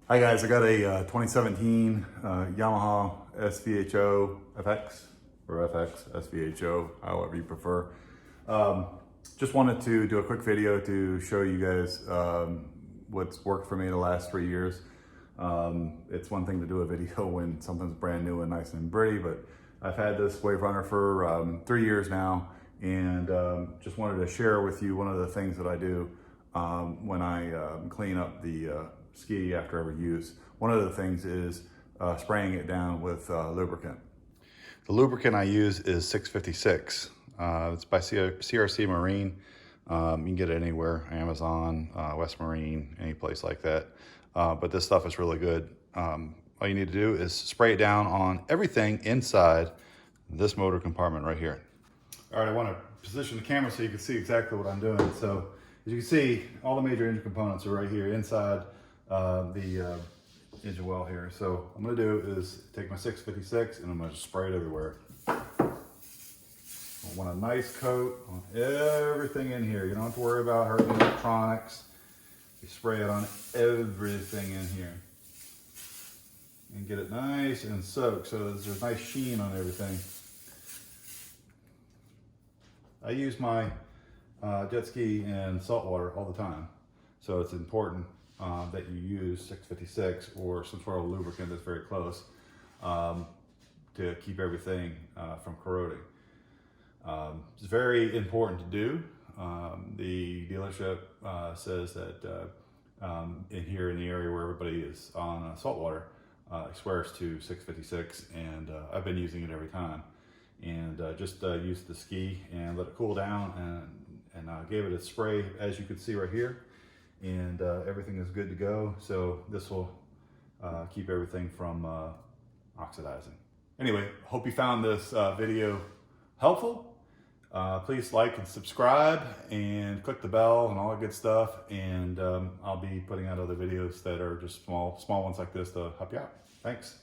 Hi guys, I got a 2017 Yamaha SVHO FX or FX SVHO, however you prefer. Just wanted to do a quick video to show you guys what's worked for me the last 3 years. It's one thing to do a video when something's brand new and nice and pretty, but I've had this WaveRunner for 3 years now, and just wanted to share with you one of the things that I do when I clean up the ski after every use. One of the things is spraying it down with lubricant. The lubricant I use is 656. It's by CRC Marine. You can get it anywhere, Amazon, West Marine, any place like that. But this stuff is really good. All you need to do is spray it down on everything inside this motor compartment right here. All right, I want to position the camera so you can see exactly what I'm doing. So as you can see, all the major engine components are right here inside the engine well here. So what I'm going to do is take my 656 and I'm going to spray it everywhere. I want a nice coat on everything in here. You don't have to worry about hurting the electronics. You spray it on everything in here and get it nice and soaked so there's a nice sheen on everything. I use my jet ski in salt water all the time, so it's important that you use 656 or some sort of lubricant that's very close to keep everything from corroding. It's very important to do. The dealership says that in here in the area where everybody is on salt water, it swears to 656, and I've been using it every time. And just used the ski and let it cool down, and gave it a spray, as you can see right here, and everything is good to go. So this will keep everything from oxidizing. Anyway, hope you found this video helpful. Please like and subscribe and click the bell and all that good stuff, and I'll be putting out other videos that are just small ones like this to help you out. Thanks.